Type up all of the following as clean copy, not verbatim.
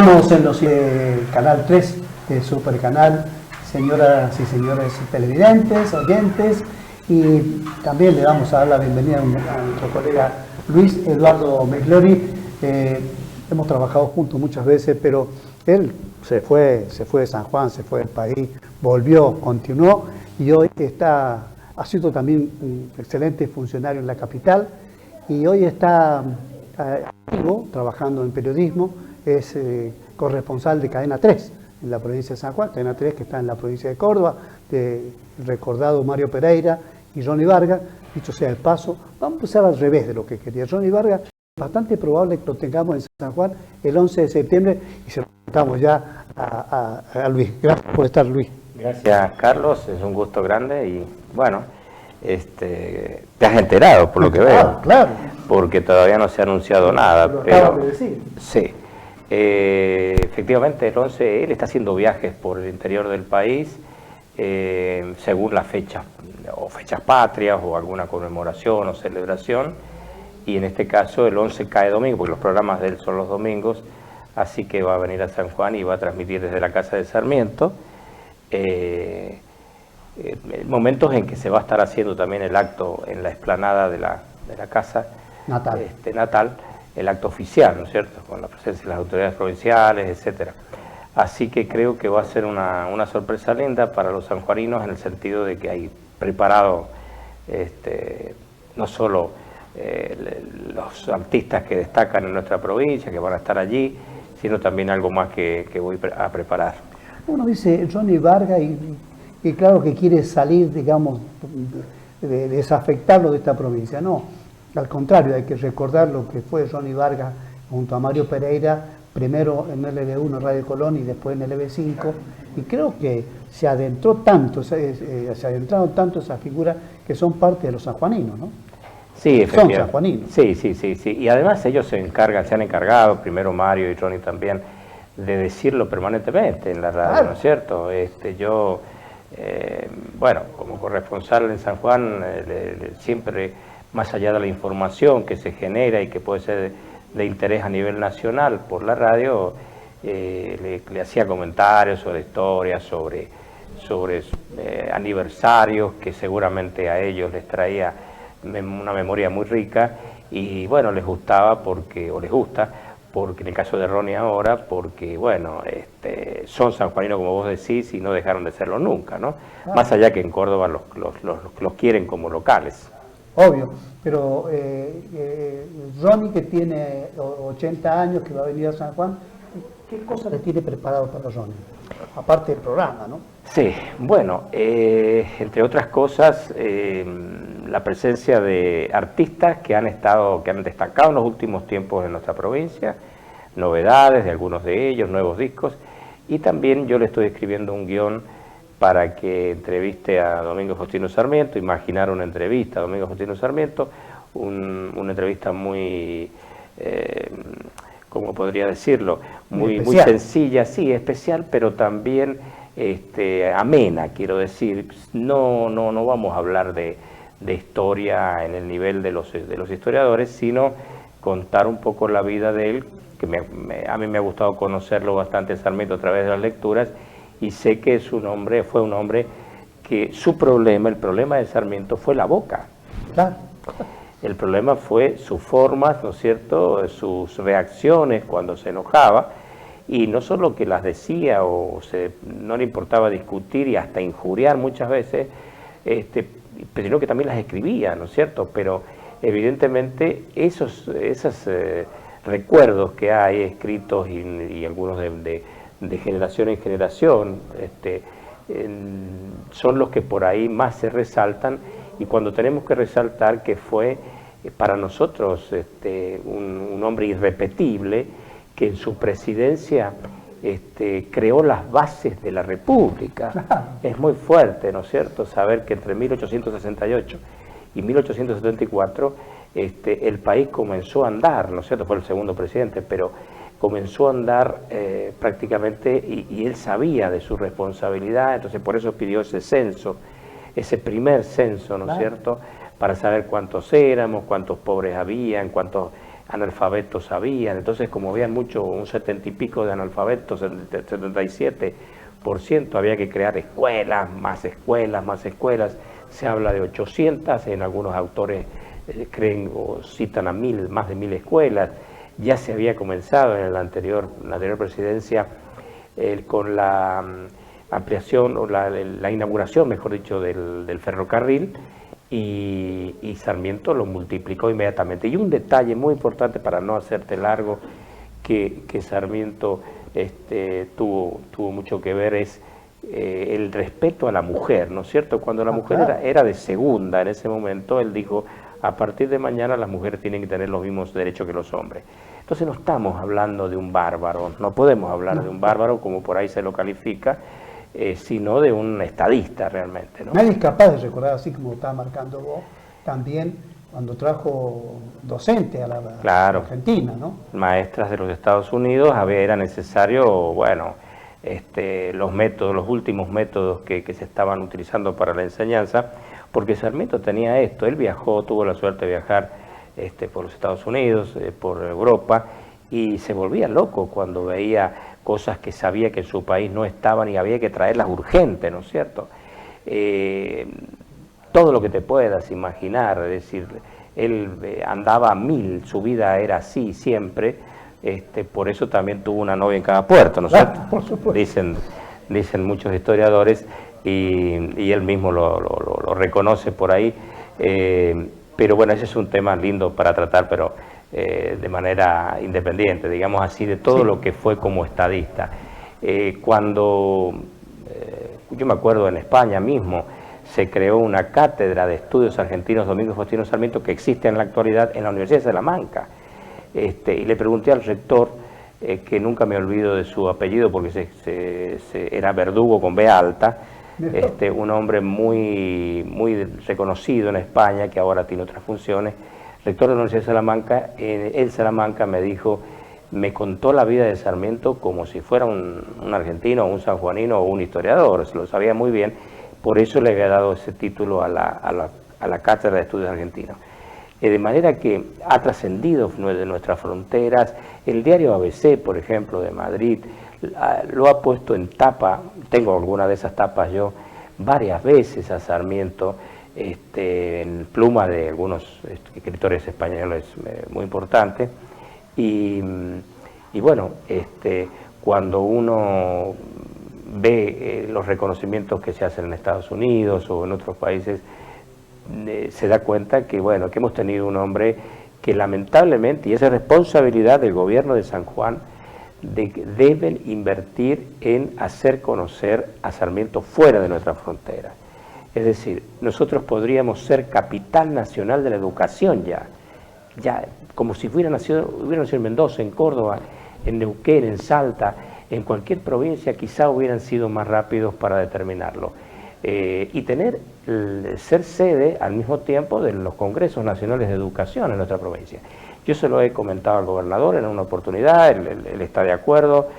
Estamos en los Canal 3 de Supercanal, señoras y señores televidentes, oyentes, y también le vamos a dar la bienvenida a nuestro colega Luis Eduardo Meglori. Hemos trabajado juntos muchas veces, pero él se fue de San Juan, se fue del país, volvió, continuó, y hoy ha sido también un excelente funcionario en la capital, y hoy está activo, trabajando en periodismo. Es corresponsal de Cadena 3 en la provincia de San Juan, Cadena 3 que está en la provincia de Córdoba, del recordado Mario Pereira y Ronnie Vargas. Dicho sea el paso, vamos a empezar al revés de lo que quería Ronnie Vargas. Bastante probable que lo tengamos en San Juan el 11 de septiembre y se lo contamos ya a Luis. Gracias por estar, Luis. Gracias, Carlos, es un gusto grande y bueno, te has enterado por lo que veo. Claro. Porque todavía no se ha anunciado nada. Lo acabas de decir. Sí. Efectivamente, el 11, él está haciendo viajes por el interior del país, según las fechas, o fechas patrias, o alguna conmemoración o celebración, y en este caso el 11 cae domingo, porque los programas de él son los domingos, así que va a venir a San Juan y va a transmitir desde la Casa de Sarmiento, momentos en que se va a estar haciendo también el acto en la explanada de la Casa Natal, el acto oficial, ¿no es cierto?, con la presencia de las autoridades provinciales, etcétera. Así que creo que va a ser una sorpresa linda para los sanjuaninos, en el sentido de que hay preparado no solo los artistas que destacan en nuestra provincia, que van a estar allí, sino también algo más que voy a preparar. Uno dice Ronnie Vargas y claro que quiere salir, digamos, de desafectarlo de esta provincia. No. Al contrario, hay que recordar lo que fue Ronnie Vargas junto a Mario Pereira, primero en LB1 Radio Colón y después en LB5, y creo que se adentraron tanto esas figuras que son parte de los sanjuaninos, ¿no? Sí, son sanjuaninos. Sí. Y además ellos se han encargado, primero Mario y Ronnie también, de decirlo permanentemente en la radio, claro. ¿No es cierto? Yo, bueno, como corresponsal en San Juan, siempre, más allá de la información que se genera y que puede ser de interés a nivel nacional por la radio, le hacía comentarios sobre historias, sobre aniversarios que seguramente a ellos les traía una memoria muy rica, y bueno, les gusta, porque en el caso de Ronnie ahora, porque bueno, son sanjuaninos como vos decís y no dejaron de serlo nunca, ¿no? Ah. Más allá que en Córdoba los quieren como locales. Obvio, pero Ronnie, que tiene 80 años, que va a venir a San Juan, ¿qué cosa le tiene preparado para Ronnie? Aparte del programa, ¿no? Sí, bueno, entre otras cosas, la presencia de artistas que han destacado en los últimos tiempos en nuestra provincia, novedades de algunos de ellos, nuevos discos, y también yo le estoy escribiendo un guión para que entreviste a Domingo Faustino Sarmiento, imaginar una entrevista a Domingo Faustino Sarmiento, una entrevista muy, ¿cómo podría decirlo? Muy sencilla, sí, especial, pero también amena, quiero decir. No vamos a hablar de historia en el nivel de los historiadores, sino contar un poco la vida de él, que a mí me ha gustado conocerlo bastante, Sarmiento, a través de las lecturas, y sé que fue un hombre que el problema de Sarmiento fue la boca. Claro. El problema fue sus formas, ¿no es cierto?, sus reacciones cuando se enojaba, y no solo que las decía no le importaba discutir y hasta injuriar muchas veces, sino que también las escribía, ¿no es cierto? Pero evidentemente esos recuerdos que hay escritos y algunos de generación en generación, son los que por ahí más se resaltan, y cuando tenemos que resaltar que fue para nosotros un hombre irrepetible, que en su presidencia creó las bases de la República. Es muy fuerte, ¿no es cierto?, saber que entre 1868 y 1874 el país comenzó a andar, ¿no es cierto?, fue el segundo presidente, pero comenzó a andar prácticamente, y él sabía de su responsabilidad, entonces por eso pidió ese censo, ese primer censo, ¿no es cierto?, para saber cuántos éramos, cuántos pobres habían, cuántos analfabetos habían. Entonces, como había mucho, un 70 y pico de analfabetos, el 77%, había que crear escuelas, más escuelas, más escuelas. Se habla de 800, en algunos autores creen o citan a 1000, más de 1000 escuelas. Ya se había comenzado en la anterior presidencia con la ampliación o la inauguración, mejor dicho, del ferrocarril, y Sarmiento lo multiplicó inmediatamente. Y un detalle muy importante, para no hacerte largo, que Sarmiento tuvo mucho que ver, es el respeto a la mujer, ¿no es cierto? Cuando la mujer era de segunda en ese momento, él dijo: a partir de mañana las mujeres tienen que tener los mismos derechos que los hombres. Entonces no estamos hablando de un bárbaro, no podemos hablar de un bárbaro como por ahí se lo califica, sino de un estadista realmente, ¿no? Nadie es capaz de recordar, así como estaba marcando vos, también cuando trajo docente a la Argentina, ¿no? Maestras de los Estados Unidos, era necesario, bueno, los métodos, los últimos métodos que se estaban utilizando para la enseñanza, porque Sarmiento tenía esto. Él viajó, tuvo la suerte de viajar por los Estados Unidos, por Europa, y se volvía loco cuando veía cosas que sabía que en su país no estaban y había que traerlas urgente, ¿no es cierto? Todo lo que te puedas imaginar, es decir, él andaba a 1000, su vida era así siempre, por eso también tuvo una novia en cada puerto, ¿no es cierto? Por supuesto. Dicen muchos historiadores, y él mismo lo reconoce por ahí, pero bueno, ese es un tema lindo para tratar, pero de manera independiente, digamos así, de todo lo que fue como estadista. Cuando, yo me acuerdo en España mismo, se creó una cátedra de estudios argentinos Domingo Faustino Sarmiento, que existe en la actualidad en la Universidad de Salamanca, y le pregunté al rector, que nunca me olvido de su apellido porque era Verdugo con B alta, un hombre muy reconocido en España, que ahora tiene otras funciones, rector de la Universidad de Salamanca. En Salamanca me dijo, me contó la vida de Sarmiento como si fuera un argentino, un sanjuanino o un historiador, se lo sabía muy bien, por eso le había dado ese título a la Cátedra de Estudios Argentinos. De manera que ha trascendido de nuestras fronteras. El diario ABC, por ejemplo, de Madrid, lo ha puesto en tapa, tengo alguna de esas tapas yo, varias veces a Sarmiento, en pluma de algunos escritores españoles muy importantes, y bueno, cuando uno ve los reconocimientos que se hacen en Estados Unidos o en otros países, se da cuenta que, bueno, que hemos tenido un hombre que lamentablemente, y esa es responsabilidad del gobierno de San Juan, de que deben invertir en hacer conocer a Sarmiento fuera de nuestra frontera. Es decir, nosotros podríamos ser capital nacional de la educación ya como si hubiera nacido en Mendoza, en Córdoba, en Neuquén, en Salta, en cualquier provincia, quizá hubieran sido más rápidos para determinarlo. Y ser sede al mismo tiempo de los congresos nacionales de educación en nuestra provincia. Yo se lo he comentado al gobernador en una oportunidad, él está de acuerdo,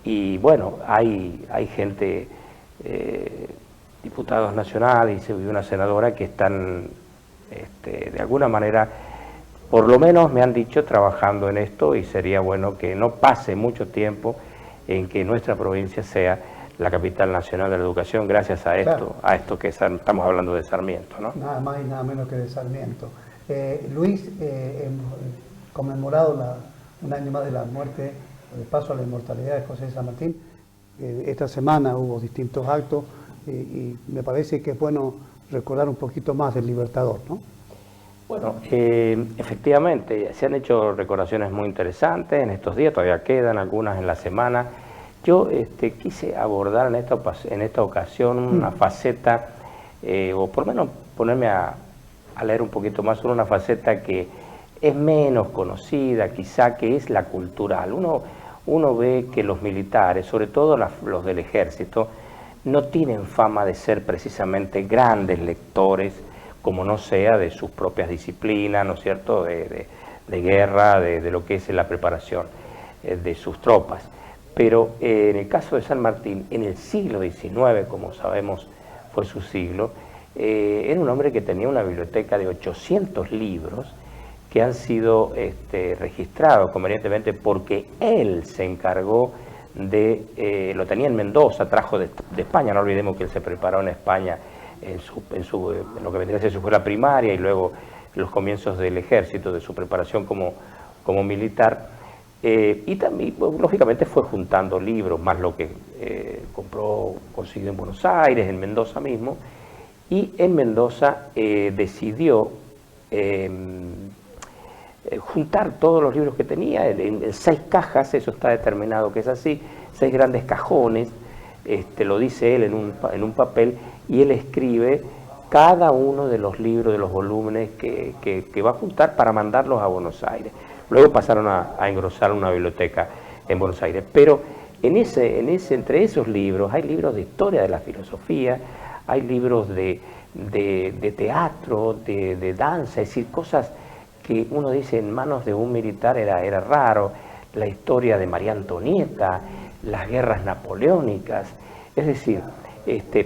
y bueno, hay gente, diputados nacionales y una senadora que están de alguna manera, por lo menos me han dicho, trabajando en esto, y sería bueno que no pase mucho tiempo en que nuestra provincia sea la capital nacional de la educación, gracias a esto, claro, a esto que estamos hablando de Sarmiento, ¿no? Nada más y nada menos que de Sarmiento. Luis, hemos conmemorado un año más de la muerte, de paso a la inmortalidad de José de San Martín. Esta semana hubo distintos actos, y me parece que es bueno recordar un poquito más del Libertador, ¿no? Bueno, efectivamente, se han hecho recordaciones muy interesantes en estos días, todavía quedan algunas en la semana. Yo quise abordar en esta ocasión una faceta, o por lo menos ponerme a leer un poquito más sobre una faceta que es menos conocida, quizá, que es la cultural. Uno ve que los militares, sobre todo los del ejército, no tienen fama de ser precisamente grandes lectores, como no sea de sus propias disciplinas, ¿no es cierto?, de guerra, de lo que es la preparación de sus tropas. Pero en el caso de San Martín, en el siglo XIX, como sabemos fue su siglo, era un hombre que tenía una biblioteca de 800 libros, que han sido registrados convenientemente porque él se encargó de, lo tenía en Mendoza, trajo de España, no olvidemos que él se preparó en España en lo que vendría a ser su escuela primaria y luego los comienzos del ejército, de su preparación como militar, y también, pues, lógicamente fue juntando libros, más lo que consiguió en Buenos Aires, en Mendoza mismo, y en Mendoza decidió juntar todos los libros que tenía en 6 cajas, eso está determinado que es así, 6 grandes cajones, lo dice él en un papel, y él escribe cada uno de los libros, de los volúmenes que va a juntar para mandarlos a Buenos Aires. Luego pasaron a engrosar una biblioteca en Buenos Aires, pero entre esos libros hay libros de historia de la filosofía, hay libros de teatro, de danza, es decir, cosas que uno dice en manos de un militar era raro, la historia de María Antonieta, las guerras napoleónicas, es decir,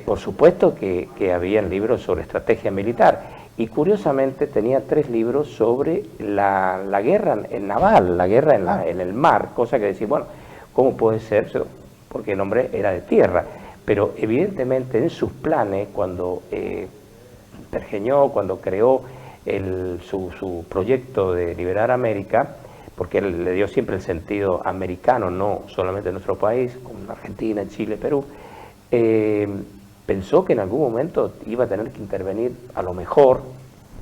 por supuesto que habían libros sobre estrategia militar, y curiosamente tenía 3 libros sobre la guerra naval, la guerra en el mar, cosa que decir, bueno, ¿cómo puede ser? Porque el hombre era de tierra, pero evidentemente en sus planes, cuando pergeñó, cuando creó su proyecto de liberar América, porque él le dio siempre el sentido americano, no solamente en nuestro país, como Argentina, Chile, Perú, pensó que en algún momento iba a tener que intervenir, a lo mejor,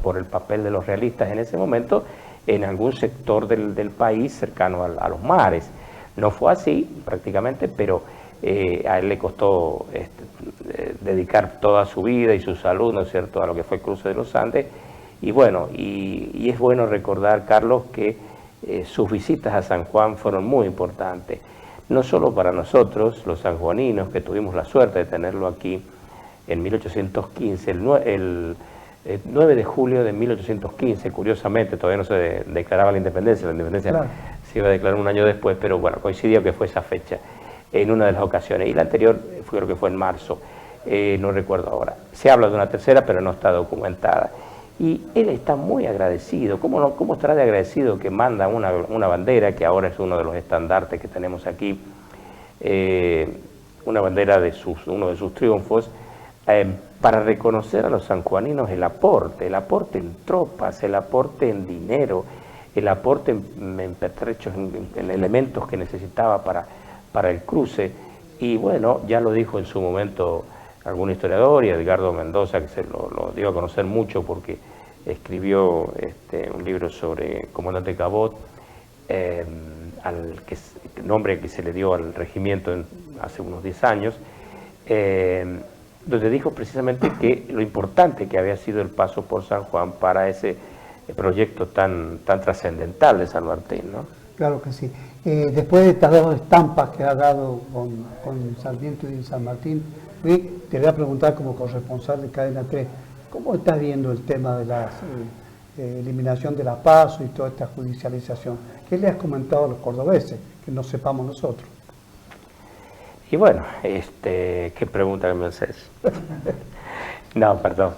por el papel de los realistas en ese momento, en algún sector del país cercano a los mares. No fue así, prácticamente, pero a él le costó dedicar toda su vida y su salud, ¿no es cierto?, a lo que fue el cruce de los Andes. Y bueno, y es bueno recordar, Carlos, que sus visitas a San Juan fueron muy importantes, no solo para nosotros, los sanjuaninos, que tuvimos la suerte de tenerlo aquí en 1815, el 9 de julio de 1815, curiosamente, todavía no se declaraba la independencia claro, se iba a declarar un año después, pero bueno, coincidió que fue esa fecha en una de las ocasiones, y la anterior creo que fue en marzo, no recuerdo ahora. Se habla de una tercera, pero no está documentada. Y él está muy agradecido. ¿Cómo estará de agradecido que manda una bandera, que ahora es uno de los estandartes que tenemos aquí, una bandera de uno de sus triunfos, para reconocer a los sanjuaninos el aporte en tropas, el aporte en dinero, el aporte en pertrechos, en elementos que necesitaba para el cruce? Y bueno, ya lo dijo en su momento algún historiador, y Edgardo Mendoza, que se lo dio a conocer mucho porque escribió un libro sobre Comandante Cabot, nombre que se le dio al regimiento hace unos 10 años, donde dijo precisamente que lo importante que había sido el paso por San Juan para ese proyecto tan trascendental de San Martín, ¿no? Claro que sí. Después de estas 2 estampas que ha dado con Sarmiento y San Martín, te voy a preguntar como corresponsal de Cadena 3, ¿cómo estás viendo el tema de la eliminación de la PASO y toda esta judicialización? ¿Qué le has comentado a los cordobeses, que no sepamos nosotros? Y bueno, ¿qué pregunta que me haces? No, perdón.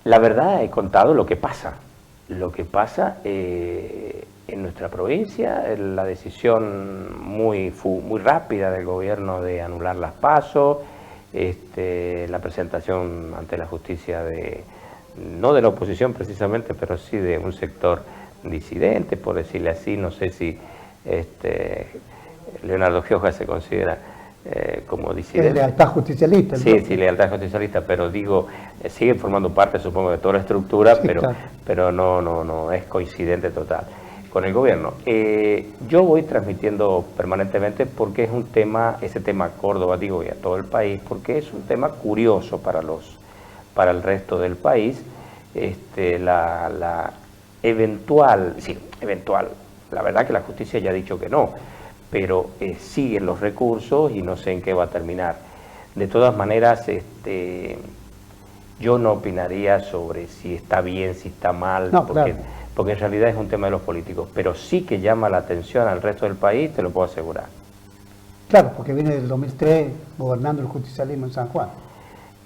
La verdad, he contado lo que pasa. Lo que pasa en nuestra provincia, la decisión muy rápida del gobierno de anular las PASO, la presentación ante la justicia no de la oposición precisamente, pero sí de un sector disidente, por decirle así. No sé si Leonardo Gioja se considera como disidente. Lealtad justicialista. Sí, sí, lealtad justicialista, pero digo, sigue formando parte, supongo, de toda la estructura, sí, pero, claro, pero no es coincidente total con el gobierno. Yo voy transmitiendo permanentemente porque es un tema, ese tema Córdoba, digo, y a todo el país, porque es un tema curioso para el resto del país, la eventual, la verdad que la justicia ya ha dicho que no, pero siguen los recursos y no sé en qué va a terminar. De todas maneras, yo no opinaría sobre si está bien, si está mal, no, porque en realidad es un tema de los políticos, pero sí que llama la atención al resto del país, te lo puedo asegurar. Claro, porque viene del 2003 gobernando el justicialismo en San Juan.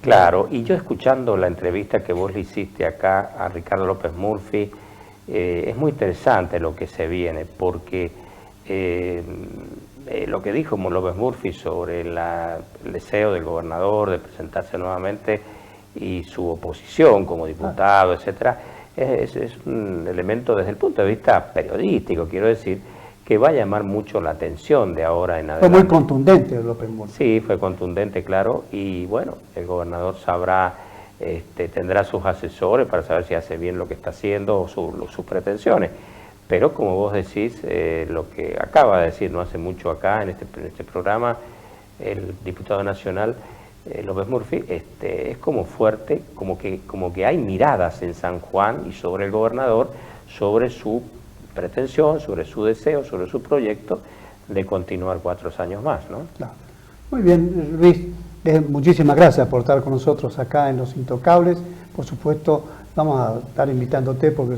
Claro, y yo escuchando la entrevista que vos le hiciste acá a Ricardo López Murphy, es muy interesante lo que se viene, porque lo que dijo López Murphy sobre el deseo del gobernador de presentarse nuevamente y su oposición como diputado, etcétera, es un elemento desde el punto de vista periodístico, quiero decir, que va a llamar mucho la atención de ahora en adelante. Fue muy contundente López Murphy. Sí, fue contundente, claro, y bueno, el gobernador sabrá, tendrá sus asesores para saber si hace bien lo que está haciendo o sus pretensiones. Pero como vos decís, lo que acaba de decir no hace mucho acá en este programa, el diputado nacional López Murphy, es como fuerte, como que hay miradas en San Juan y sobre el gobernador, sobre su pretensión, sobre su deseo, sobre su proyecto de continuar 4 años más, ¿no? Claro. Muy bien, Luis, muchísimas gracias por estar con nosotros acá en Los Intocables. Por supuesto, vamos a estar invitándote porque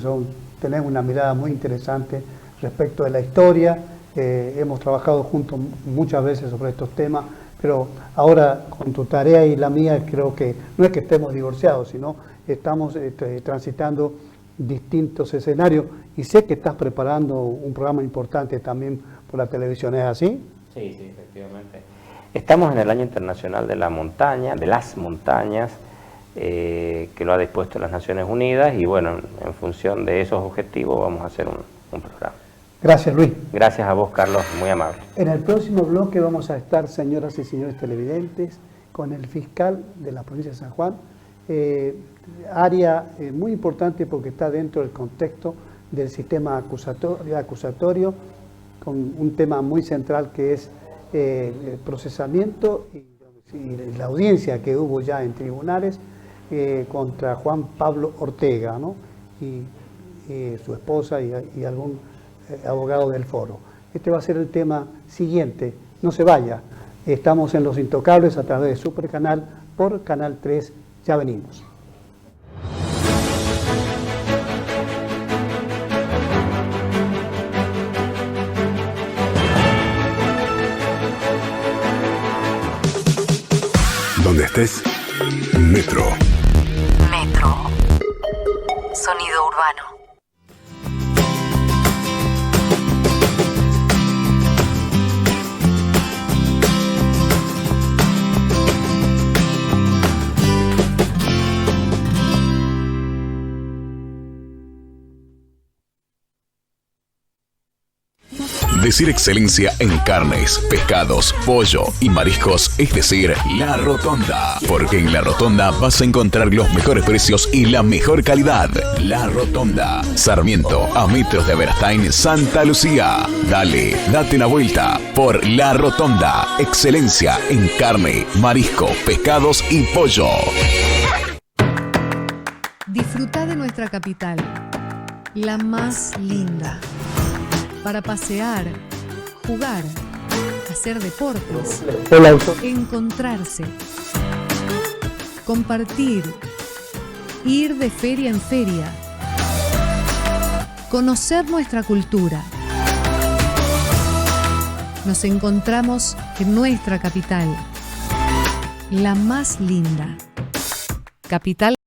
tenés una mirada muy interesante respecto de la historia. Hemos trabajado juntos muchas veces sobre estos temas, pero ahora con tu tarea y la mía creo que no es que estemos divorciados, sino estamos transitando distintos escenarios y sé que estás preparando un programa importante también por la televisión, ¿es así? Sí, sí, efectivamente. Estamos en el Año Internacional de la Montaña, de las montañas, que lo ha dispuesto las Naciones Unidas y bueno, en función de esos objetivos vamos a hacer un programa. Gracias, Luis. Gracias a vos, Carlos, muy amable. En el próximo bloque vamos a estar, señoras y señores televidentes, con el fiscal de la provincia de San Juan, área muy importante porque está dentro del contexto del sistema acusatorio, con un tema muy central que es el procesamiento y la audiencia que hubo ya en tribunales contra Juan Pablo Ortega, ¿no? y su esposa y algún abogado del foro. Este va a ser el tema siguiente, no se vaya, estamos en Los Intocables a través de Supercanal por Canal 3, ya venimos. Donde estés, Metro. Metro. Sonido urbano. Decir excelencia en carnes, pescados, pollo y mariscos, es decir, La Rotonda. Porque en La Rotonda vas a encontrar los mejores precios y la mejor calidad. La Rotonda. Sarmiento, a metros de Berastain, Santa Lucía. Dale, date una vuelta por La Rotonda. Excelencia en carne, marisco, pescados y pollo. Disfruta de nuestra capital, la más linda. Para pasear, jugar, hacer deportes, encontrarse, compartir, ir de feria en feria, conocer nuestra cultura. Nos encontramos en nuestra capital, la más linda. Capital